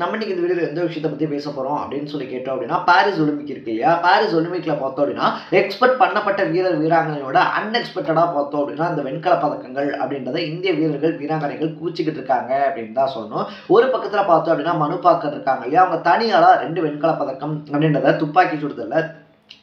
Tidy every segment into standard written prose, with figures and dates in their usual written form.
நம்ம இன்னைக்கு இந்த வீடியோவில் எந்த விஷயத்தை பற்றி பேச போகிறோம் அப்படின்னு சொல்லி கேட்டோம் அப்படின்னா, பாரிஸ் ஒலிம்பிக் இருக்கு இல்லையா, பாரிஸ் ஒலிம்பிக்கில் பார்த்தோம் அப்படின்னா எக்ஸ்பெக்ட் பண்ணப்பட்ட வீரர் வீராங்கனையோட அன்எக்ஸ்பெக்டடாக பார்த்தோம் அப்படின்னா இந்த வெண்கல பதக்கங்கள் அப்படின்றத இந்திய வீரர்கள் வீராங்கனைகள் கூச்சிக்கிட்டு இருக்காங்க அப்படின்னு தான் சொல்லணும். ஒரு பக்கத்தில் பார்த்தோம் அப்படின்னா மனு பாக்கர் இருக்காங்க இல்லையா, அவங்க தனியாளாக 2 வெண்கல பதக்கம் அப்படின்றத துப்பாக்கி சுடுதல்ல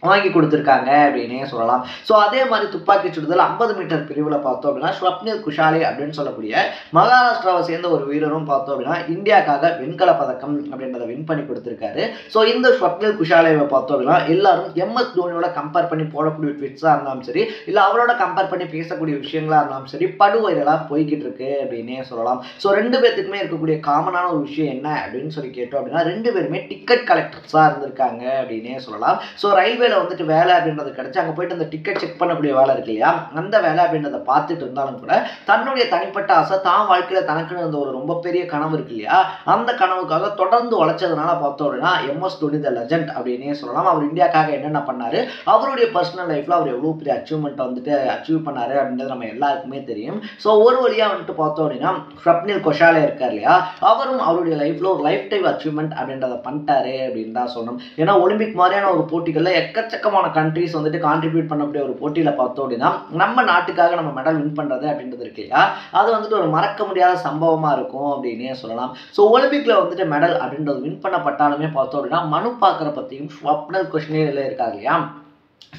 வாங்கி கொடுத்துருக்காங்க அப்படின்னே சொல்லலாம். ஸோ அதே மாதிரி துப்பாக்கி சுடுதல் 50 மீட்டர் பிரிவில் பார்த்தோம் அப்படின்னா ஸ்வப்னில் குஷாலே அப்படின்னு சொல்லக்கூடிய மகாராஷ்டிராவை சேர்ந்த ஒரு வீரரும் பார்த்தோம் அப்படின்னா இந்தியாவுக்காக வெண்கல பதக்கம் அப்படின்றத வின் பண்ணி கொடுத்துருக்காரு. ஸோ இந்த ஸ்வப்னில் குஷாலேவை பார்த்தோம் அப்படின்னா எல்லாரும் MS தோனியோட கம்பேர் பண்ணி போடக்கூடிய ட்விட்ஸாக இருந்தாலும் சரி, இல்லை அவரோட கம்பேர் பண்ணி பேசக்கூடிய விஷயங்களா இருந்தாலும் சரி, படுவைரலாக போய்கிட்டு இருக்கு அப்படின்னே சொல்லலாம். ஸோ 2 பேர்த்துக்குமே இருக்கக்கூடிய காமனான ஒரு விஷயம் என்ன அப்படின்னு சொல்லி கேட்டோம் அப்படின்னா 2 பேருமே டிக்கெட் கலெக்டர்ஸாக இருந்திருக்காங்க அப்படின்னே சொல்லலாம். ஸோ ரயில்வேல வந்துட்டு வேலை அப்படின்றது கிடைச்சு அங்கே போயிட்டு அந்த டிக்கெட் செக் பண்ணக்கூடிய வேலை இருக்கு இல்லையா, அந்த வேலை அப்படின்றத பார்த்துட்டு இருந்தாலும் கூட தன்னுடைய தனிப்பட்ட ஆசை தான் வாழ்க்கையில் தனக்குன்னு இருந்த ஒரு ரொம்ப பெரிய கனவு இருக்கு இல்லையா, அந்த கனவுக்காக தொடர்ந்து உழைச்சதுனால பார்த்தோம் அப்படின்னா MS தோனி த லெஜண்ட் அப்படின்னே சொல்லலாம். அவர் இந்தியாக்காக என்னென்ன பண்ணாரு, அவருடைய பர்சனல் லைஃப்ல அவர் எவ்வளோ பெரிய அச்சீவ்மெண்ட் வந்துட்டு அச்சீவ் பண்ணாரு அப்படின்றது நம்ம எல்லாருக்குமே தெரியும். ஸோ ஒரு வழியாக வந்துட்டு பார்த்தோம் அப்படின்னா ஸ்வப்னில் குஷாலே இருக்கார் இல்லையா, அவரும் அவருடைய லைஃப்ல ஒரு லைஃப் டைம் அச்சீவ்மெண்ட் அப்படின்றத பண்ணிட்டாரு அப்படின்னு தான் சொல்லணும். ஏன்னா ஒலிம்பிக் மாதிரியான ஒரு போட்டிகளில் எக்கச்சக்கமான கண்ட்ரிஸ் வந்துட்டு கான்ட்ரிபியூட் பண்ணக்கூடிய ஒரு போட்டியில் பார்த்தோம் அப்படின்னா நம்ம நாட்டுக்காக நம்ம மெடல் வின் பண்ணுறது அப்படின்றது இருக்கு இல்லையா, அது வந்துட்டு ஒரு மறக்க முடியாத சம்பவமாக இருக்கும் அப்படின்னே சொல்லலாம். ஸோ ஒலிம்பிக்கில் வந்துட்டு மெடல் அப்படின்றது வின் பண்ணப்பட்டாலுமே பார்த்தோம் அப்படின்னா மனு பாக்கரை பற்றியும் ஸ்வப்னில் குஷாலே இருக்காங்க இல்லையா,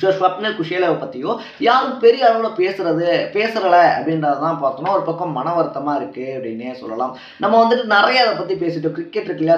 ஸோ ஸ்வப்னில் குஷாலேவை பற்றியோ யாரும் பெரிய அளவில் பேசுகிறல அப்படின்றது தான் பார்த்தோம்னா ஒரு பக்கம் மன வருத்தமாக இருக்குது அப்படின்னே சொல்லலாம். நம்ம வந்துட்டு நிறைய அதை பற்றி பேசிட்டோம். கிரிக்கெட் இருக்கு இல்லையா,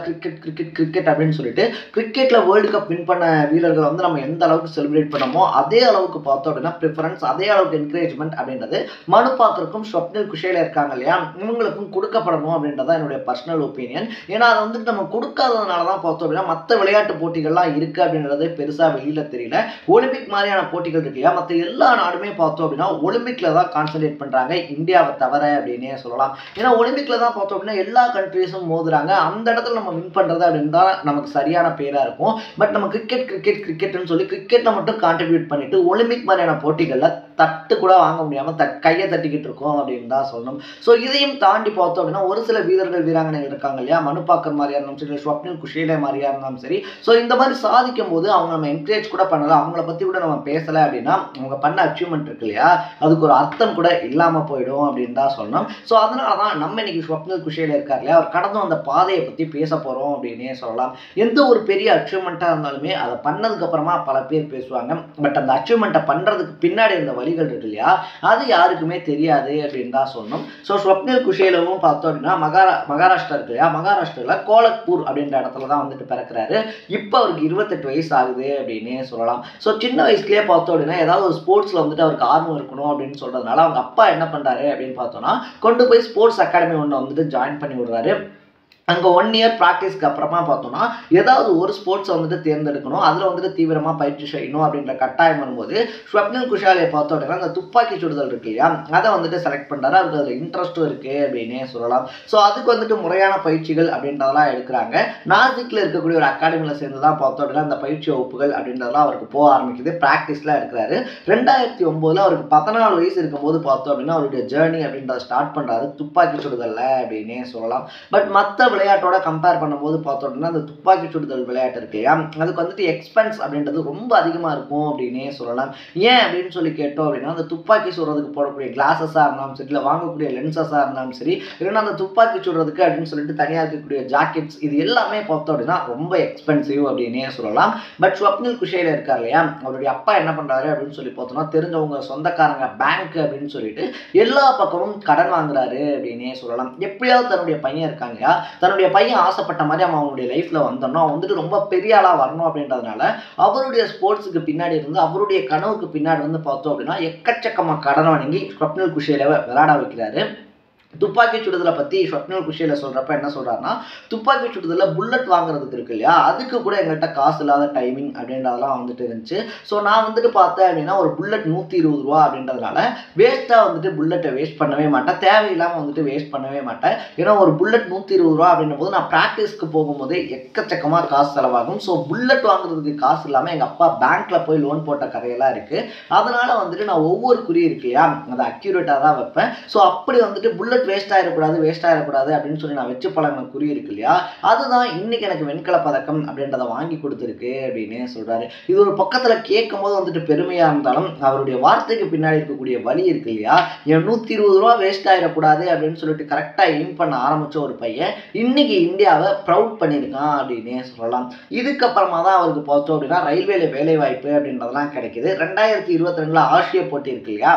கிரிக்கெட் அப்படின்னு சொல்லிட்டு கிரிக்கெட்டில் வேர்ல்டு கப் வின் பண்ண வீரர்களை வந்து நம்ம எந்த அளவுக்கு செலிப்ரேட் பண்ணமோ அதே அளவுக்கு பார்த்தோம் அப்படின்னா ப்ரிஃபரன்ஸ், அதே அளவுக்கு என்கரேஜ்மெண்ட் அப்படின்றது மனு பாக்கருக்கும் ஸ்வப்னில் குஷாலே இருக்காங்க இல்லையா, இவங்களுக்கும் கொடுக்கப்படணும் அப்படின்றத என்னுடைய பர்சனல் ஒப்பீனியன். ஏன்னா அதை வந்துட்டு நம்ம கொடுக்காததுனால தான் பார்த்தோம் அப்படின்னா மற்ற விளையாட்டு போட்டிகள்லாம் இருக்குது அப்படின்றதே பெருசாக வெளியில் தெரியல. ஒலிம்பிக் மாதிரியான போட்டிகள் இருக்கு இல்லையா, மற்ற எல்லா நாடுமே பார்த்தோம் அப்படின்னா ஒலிம்பிக்ல தான் கான்சென்ட்ரேட் பண்றாங்க, இந்தியாவை தவிர அப்படின்னே சொல்லலாம். ஏன்னா ஒலிம்பிக்ல தான் பார்த்தோம் அப்படின்னா எல்லா கண்ட்ரீஸும் மோதுறாங்க, அந்த இடத்துல நம்ம வின் பண்றது அப்படின்னு தான் நமக்கு சரியான பேரா இருக்கும். பட் நம்ம கிரிக்கெட்னு சொல்லி கிரிக்கெட்டை மட்டும் கான்ட்ரிபியூட் பண்ணிட்டு ஒலிம்பிக் மாதிரியான போட்டிகள்ல தட்டு கூட வாங்க முடியாம கையை தட்டிக்கிட்டு இருக்கோம் அப்படின்னு தான் சொல்லணும். ஸோ இதையும் தாண்டி பார்த்தோம் அப்படின்னா ஒரு சில வீரர்கள் வீராங்கனைகள் இருக்காங்க இல்லையா, மனு பாக்கர் மாதிரியா இருந்தாலும் சரி, ஸ்வப்னில் குஷாலே மாதிரியா இருந்தாலும் சரி, ஸோ இந்த மாதிரி சாதிக்கும் போது அவங்க நம்ம என்கரேஜ் கூட பண்ணல, அவங்கள பத்தி கூட நம்ம பேசலை அப்படின்னா அவங்க பண்ண அச்சீவ்மெண்ட் இருக்கு இல்லையா, அதுக்கு ஒரு அர்த்தம் கூட இல்லாமல் போயிடும் அப்படின்னு தான் சொல்லணும். ஸோ அதனால தான் நம்ம இன்னைக்கு ஸ்வப்னில் குஷாலே இருக்கார் இல்லையா, அவர் கடந்து வந்த பாதையை பற்றி பேச போகிறோம் அப்படின்னே சொல்லலாம். எந்த ஒரு பெரிய அச்சீவ்மெண்ட்டாக இருந்தாலுமே அதை பண்ணதுக்கு அப்புறமா பல பேர் பேசுவாங்க, பட் அந்த அச்சீவ்மெண்ட்டை பண்ணுறதுக்கு பின்னாடி இருந்த வழிகள் இருக்கு இல்லையா, அது யாருக்குமே தெரியாது அப்படின்னு தான் சொல்லணும். ஸோ ஸ்வப்னில் குஷாலேவும் பார்த்தோம் அப்படின்னா மகாராஷ்டிரா இருக்கு இல்லையா, மகாராஷ்டிராவில் கோலக்பூர் அப்படின்ற இடத்துல தான் வந்துட்டு பிறக்கிறாரு. இப்போ அவருக்கு 28 வயசு ஆகுது அப்படின்னே சொல்லலாம். ஸோ சின்ன வயசுலேயே பார்த்தோம் அப்படின்னா ஏதாவது ஒரு ஸ்போர்ட்ஸில் வந்துட்டு அவருக்கு ஆர்வம் இருக்கணும் அப்படின்னு சொல்கிறதுனால அவங்க அப்பா என்ன பண்ணுறாரு அப்படின்னு பார்த்தோன்னா கொண்டு போய் ஸ்போர்ட்ஸ் அகாடமி ஒன்று வந்துட்டு ஜாயின் பண்ணி விடுறாரு. அங்கே 1 இயர் ப்ராக்டிஸ்க்கு அப்புறமா பார்த்தோம்னா ஏதாவது ஒரு ஸ்போர்ட்ஸை வந்துட்டு தேர்ந்தெடுக்கணும், அதில் வந்துட்டு தீவிரமாக பயிற்சி செய்யணும் அப்படின்ற கட்டாயம் வரும்போது ஸ்வப்னில் குஷாலே பார்த்தோம் அப்படின்னா அந்த துப்பாக்கி சுடுதல் இருக்கு இல்லையா, அதை வந்துட்டு செலக்ட் பண்ணுறாரு. அவருக்கு அதில் இன்ட்ரெஸ்ட்டும் இருக்குது அப்படின்னே சொல்லலாம். ஸோ அதுக்கு வந்துட்டு முறையான பயிற்சிகள் அப்படின்றதெல்லாம் எடுக்கிறாங்க. நாசிக்கில் இருக்கக்கூடிய ஒரு அகாடமியில் சேர்ந்து தான் பார்த்தோம் அப்படின்னா அந்த பயிற்சி வகுப்புகள் அப்படின்றதெல்லாம் அவருக்கு போக ஆரம்பிக்குது, ப்ராக்டிஸ்லாம் எடுக்கிறாரு. 2009 அவருக்கு 14 வயசு இருக்கும்போது பார்த்தோம் அப்படின்னா அவருடைய ஜேர்னி அப்படின்றத ஸ்டார்ட் பண்ணுறாரு துப்பாக்கி சுடுதல்ல அப்படின்னே சொல்லலாம். பட் மற்ற விளையாட்டோட கம்பேர் பண்ணும்போது பார்த்தோம் அப்படின்னா அந்த துப்பாக்கி சுடுதல் விளையாட்டு இருக்கு இல்லையா, அதுக்கு வந்துட்டு எக்ஸ்பென்ஸ் அப்படின்றது ரொம்ப அதிகமாக இருக்கும் அப்படின்னே சொல்லலாம். ஏன் அப்படின்னு சொல்லி கேட்டோம் அப்படின்னா அந்த துப்பாக்கி சுடுறதுக்கு போடக்கூடிய கிளாஸஸாக இருந்தாலும் சரி, இல்லை வாங்கக்கூடிய லென்சஸாக இருந்தாலும் சரி, இல்லைன்னா அந்த துப்பாக்கி சுடுறதுக்கு அப்படின்னு சொல்லிட்டு தனியாக இருக்கக்கூடிய ஜாக்கெட்ஸ், இது எல்லாமே பார்த்தோம் அப்படின்னா ரொம்ப எக்ஸ்பென்சிவ் அப்படின்னே சொல்லலாம். பட் ஸ்வப்னில் குஷாலே இருக்கார் இல்லையா, அவருடைய அப்பா என்ன பண்ணுறாரு அப்படின்னு சொல்லி பார்த்தோம்னா தெரிஞ்சவங்க சொந்தக்காரங்க பேங்க் அப்படின்னு சொல்லிட்டு எல்லா பக்கமும் கடன் வாங்குறாரு அப்படின்னே சொல்லலாம். எப்படியாவது தன்னுடைய பையன் இருக்காங்க, தன்னுடைய பையன் ஆசைப்பட்ட மாதிரி அவனுடைய லைஃப்ல வந்தோம்னா வந்துட்டு ரொம்ப பெரிய ஆளா வரணும் அப்படின்றதுனால அவருடைய ஸ்போர்ட்ஸுக்கு பின்னாடி இருந்து அவருடைய கனவுக்கு பின்னாடி வந்து பார்த்தோம் அப்படின்னா எக்கச்சக்கமாக கடன் வாங்கி ஸ்வப்னில் குஷாலேவை விளையாட வைக்கிறாரு. துப்பாக்கி சுடுதலை பற்றி ஸ்வப்னில் குஷாலே சொல்கிறப்ப என்ன சொல்கிறாருன்னா, துப்பாக்கி சுடுதலில் புல்லட் வாங்குறதுக்கு இருக்கு இல்லையா, அதுக்கு கூட எங்கள்கிட்ட காசு இல்லாத டைமிங் அப்படின்றதெல்லாம் வந்துட்டு இருந்துச்சு. ஸோ நான் வந்துட்டு பார்த்தேன் அப்படின்னா ஒரு புல்லட் 120 ரூபா அப்படின்றதுனால வேஸ்ட்டாக வந்துட்டு புல்லட்டை வேஸ்ட் பண்ணவே மாட்டேன், தேவையில்லாமல் வந்துட்டு வேஸ்ட் பண்ணவே மாட்டேன். ஏன்னா ஒரு புல்லட் 120 ரூபா அப்படின்னும் போது நான் ப்ராக்டிஸ்க்கு போகும்போது எக்கச்சக்கமாக காசு செலவாகும். ஸோ புல்லட் வாங்குறதுக்கு காசு இல்லாமல் எங்கள் அப்பா பேங்க்கில் போய் லோன் போட்ட கதையெல்லாம் இருக்குது. அதனால் வந்துட்டு நான் ஒவ்வொரு குறி இருக்கு இல்லையா அதை அக்யூரேட்டாக தான் வைப்பேன். ஸோ அப்படி வந்துட்டு புல்லட் புல்லட் வேஸ்ட் ஆயிடக்கூடாது அப்படின்னு சொல்லி நான் வச்சு பழகின குறி இருக்கு இல்லையா, அதுதான் இன்னைக்கு எனக்கு வெண்கல பதக்கம் அப்படின்றத வாங்கி கொடுத்துருக்கு அப்படின்னு சொல்றாரு. இது ஒரு பக்கத்துல கேட்கும் போது வந்துட்டு பெருமையா இருந்தாலும் அவருடைய வார்த்தைக்கு பின்னாடி இருக்கக்கூடிய வழி இருக்கு இல்லையா, என் 120 ரூபா வேஸ்ட் ஆயிடக்கூடாது அப்படின்னு சொல்லிட்டு கரெக்டா எய்ம் பண்ண ஆரம்பிச்ச ஒரு பையன் இன்னைக்கு இந்தியாவை ப்ரௌட் பண்ணியிருக்கான் அப்படின்னே சொல்லலாம். இதுக்கப்புறமா தான் அவருக்கு பார்த்தோம் அப்படின்னா ரயில்வேல வேலை வாய்ப்பு அப்படின்றதெல்லாம் கிடைக்குது. 2022 ஆசிய போட்டி இருக்கு இல்லையா,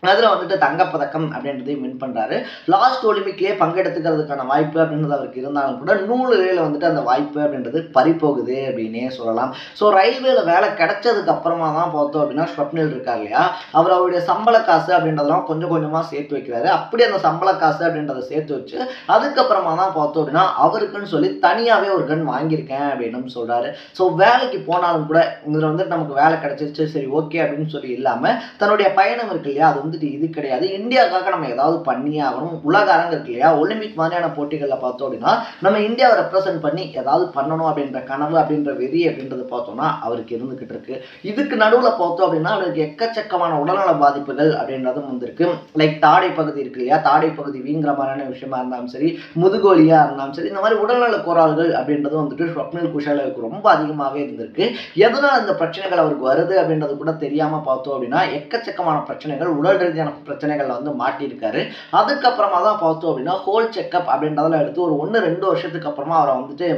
அதில் வந்துட்டு தங்கப்பதக்கம் அப்படின்றதையும் வின் பண்ணுறாரு. லாஸ்ட் ஒலிம்பிக்லேயே பங்கெடுத்துக்கிறதுக்கான வாய்ப்பு அப்படின்றது அவருக்கு இருந்தாலும் கூட 100 வந்துட்டு அந்த வாய்ப்பு அப்படின்றது பறிப்போகுது அப்படின்னே சொல்லலாம். ஸோ ரயில்வேல வேலை கிடைச்சதுக்கு அப்புறமா தான் பார்த்தோம் அப்படின்னா ஸ்வப்னில் இருக்கார் இல்லையா, அவர் அவருடைய சம்பள காசு அப்படின்றதெல்லாம் கொஞ்சம் கொஞ்சமாக சேர்த்து வைக்கிறாரு. அப்படி அந்த சம்பள காசு அப்படின்றத சேர்த்து வச்சு அதுக்கப்புறமா தான் பார்த்தோம் அப்படின்னா அவருக்குன்னு சொல்லி தனியாகவே ஒரு கன் வாங்கியிருக்கேன் அப்படின்னு சொல்கிறாரு. ஸோ வேலைக்கு போனாலும் கூட இதில் வந்துட்டு நமக்கு வேலை கிடைச்சிருச்சு சரி ஓகே அப்படின்னு சொல்லி இல்லாமல் தன்னுடைய பயணம் இருக்கு இல்லையா, அது இது கிடையாது, இந்தியாவுக்காக நம்ம ஏதாவது பண்ணியே ஆகணும். உலக அரங்கு இருக்கு இல்லையா, ஒலிம்பிக் மாதிரியான போட்டிகளில் பார்த்தோம் அப்படின்னா நம்ம இந்தியாவை ரெப்ரசென்ட் பண்ணி ஏதாவது பண்ணணும் அப்படின்ற கனவு அப்படின்ற வெறி அப்படின்றது பார்த்தோம்னா அவருக்கு இருந்துகிட்டு இருக்கு. இதுக்கு நடுவில் பார்த்தோம் அப்படின்னா அவருக்கு எக்கச்சக்கமான உடல்நல பாதிப்புகள் அப்படின்றதும் வந்திருக்கு. லைக் தாடை பகுதி இருக்கு இல்லையா, தாடை பகுதி வீங்கிற மாதிரியான விஷயமா இருந்தாலும் சரி, முதுகோலியா இருந்தாலும் சரி, இந்த மாதிரி உடல்நல கோளாறுகள் அப்படின்றது வந்துட்டு ஸ்வப்னில் குஷாலுக்கு ரொம்ப அதிகமாகவே இருந்திருக்கு. எதனால் இந்த பிரச்சனைகள் அவருக்கு வருது அப்படின்றது கூட தெரியாம பார்த்தோம் அப்படின்னா எக்கச்சக்கமான பிரச்சனைகள் உடல் ரீதியான பிரச்சனைகள்ல வந்து மாட்டியிருக்காரு. அதுக்கப்புறமா தான் பார்த்தோம் அப்படின்னா ஹோல் செக்அப் அப்படின்றதுல எடுத்து ஒரு 1-2 வருஷத்துக்கு அப்புறமா அவரை வந்துட்டு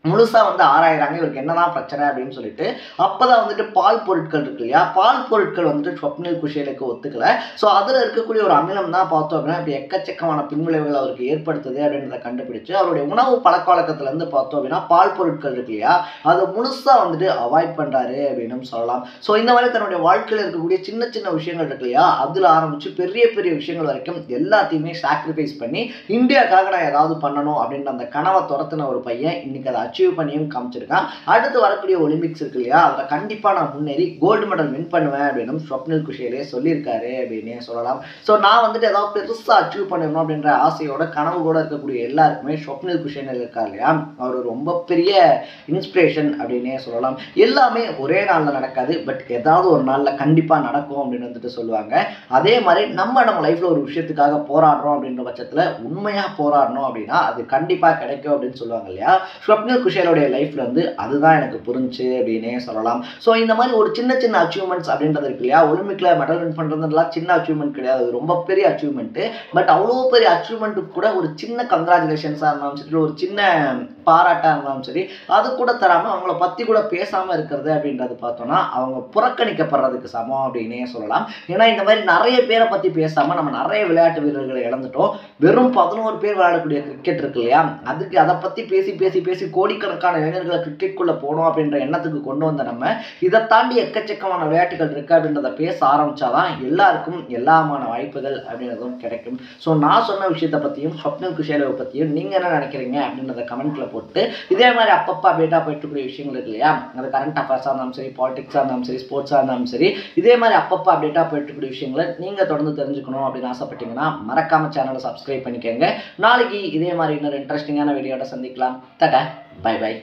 முழுசா வந்து ஆராயிறாங்க இவருக்கு என்னதான் பிரச்சனை அப்படின்னு சொல்லிட்டு. அப்பதான் வந்துட்டு பால் பொருட்கள் இருக்கு இல்லையா, பால் பொருட்கள் வந்துட்டு ஸ்வப்னில் குஷேலுக்கு ஒத்துக்கல. ஸோ அதில் இருக்கக்கூடிய ஒரு அமிலம் தான் பார்த்தோம் அப்படின்னா இப்படி எக்கச்சக்கமான பின்விளைவுகள் அவருக்கு ஏற்படுத்துது அப்படின்றத கண்டுபிடிச்சு அவருடைய உணவு பழக்க வழக்கத்துல இருந்து பார்த்தோம் அப்படின்னா பால் பொருட்கள் இருக்கு இல்லையா, அதை முழுசா வந்துட்டு அவாய்ட் பண்றாரு அப்படின்னு சொல்லலாம். ஸோ இந்த மாதிரி தன்னுடைய வாழ்க்கையில் இருக்கக்கூடிய சின்ன சின்ன விஷயங்கள் இருக்கு இல்லையா, அதுல ஆரம்பிச்சு பெரிய பெரிய விஷயங்கள் வரைக்கும் எல்லாத்தையுமே சாக்ரிஃபைஸ் பண்ணி இந்தியாவுக்காக நான் ஏதாவது பண்ணணும் அப்படின்ற அந்த கனவை துரத்துன ஒரு பையன் இன்னைக்கு அதை அச்சீவ் பண்ணியும் காமிச்சிருக்கான். அடுத்து வரக்கூடிய ஒலிம்பிக்ஸ் இருக்கு இல்லையா, அதில் கண்டிப்பா நான் முன்னேறி கோல்டு மெடல் வின் பண்ணுவேன் அப்படின்னு ஸ்வப்னில் குஷேலே சொல்லியிருக்காரு அப்படின்னே சொல்லலாம். ஸோ நான் வந்துட்டு ஏதாவது பெருசா அச்சீவ் பண்ணணும் அப்படின்ற ஆசையோட கனவு கூட இருக்கக்கூடிய எல்லாருக்குமே ஸ்வப்னில் குஷேல் இருக்கார் இல்லையா, அவர் ரொம்ப பெரிய இன்ஸ்பிரேஷன் அப்படின்னே சொல்லலாம். எல்லாமே ஒரே நாள்ல நடக்காது, பட் ஏதாவது ஒரு நாள்ல கண்டிப்பா நடக்கும் அப்படின்னு வந்துட்டு சொல்லுவாங்க. அதே மாதிரி நம்ம லைஃப்ல ஒரு விஷயத்துக்காக போராடுறோம் அப்படின்ற பட்சத்துல உண்மையா போராடணும் அப்படின்னா அது கண்டிப்பா கிடைக்கும் அப்படின்னு சொல்லுவாங்க இல்லையா, ஸ்வப்னில் குஷேலோடைய லைஃப்ல வந்து அதுதான் எனக்கு புரிஞ்சு அப்படின்னே சொல்லலாம். ஸோ இந்த மாதிரி ஒரு சின்ன சின்ன அச்சீவ்மெண்ட்ஸ் அப்படின்றது இருக்கு இல்லையா, ஒலிம்பிக்ல மெடல் வின் பண்றதுலாம் சின்ன அச்சீவ்மெண்ட் கிடையாது, ரொம்ப பெரிய அச்சீவ்மெண்ட். பட் அவ்வளோ பெரிய அச்சீவ்மெண்ட்டுக்கு கூட ஒரு சின்ன கங்க்ராச்சுலேஷன்ஸா இருந்தாலும் சரி, ஒரு சின்ன பாராட்டா இருந்தாலும் சரி, அது கூட தராம அவங்கள பத்தி கூட பேசாம இருக்கிறது அப்படின்றது பார்த்தோம்னா அவங்க புறக்கணிக்கப்படுறதுக்கு சமம் அப்படின்னே சொல்லலாம். ஏன்னா இந்த மாதிரி நிறைய பேரை பத்தி பேசாம நம்ம நிறைய விளையாட்டு வீரர்களை இழந்துட்டோம். வெறும் 11 பேர் விளையாடக்கூடிய கிரிக்கெட் இருக்கு இல்லையா, அதுக்கு அதை பத்தி பேசி பேசி பேசி கோடிக்கணக்கான இளைஞர்களை கிரிக்கெட்குள்ள போகணும் அப்படின்ற எண்ணத்துக்கு கொண்டு வந்த நம்ம இதை தாண்டி எக்கச்சக்கமான விளையாட்டுகள் இருக்கு அப்படின்றத பேச ஆரம்பிச்சாதான் எல்லாருக்கும் எல்லாமான வாய்ப்புகள் அப்படின்றதும் கிடைக்கும். ஸோ நான் சொன்ன விஷயத்தை பத்தியும் ஸ்வப்னில் குஷேலை பத்தியும் நீங்க என்ன நினைக்கிறீங்க அப்படின்றத கமெண்ட்ல போட்டு இதே மாதிரி அப்பப்போ அப்டேட்டா போயிட்டு இருக்கக்கூடிய விஷயங்கள் இருக்கு இல்லையா, அது கரண்ட் அஃபேர்ஸா இருந்தாலும் சரி, பாலிடிக்ஸா இருந்தாலும் சரி, ஸ்போர்ட்ஸா இருந்தாலும் சரி, இதே மாதிரி அப்பப்போ அப்டேட்டா போயிட்டு இருக்கக்கூடிய விஷயங்களை நீங்க தொடர்ந்து தெரிஞ்சுக்கணும் அப்படின்னு ஆசைப்பட்டீங்கன்னா மறக்காம சேனலை சப்ஸ்கிரைப் பண்ணிக்கோங்க. நாளைக்கு இதே மாதிரி இன்னொரு இன்ட்ரெஸ்டிங்கான வீடியோட சந்திக்கலாம். டாடா, பை பை.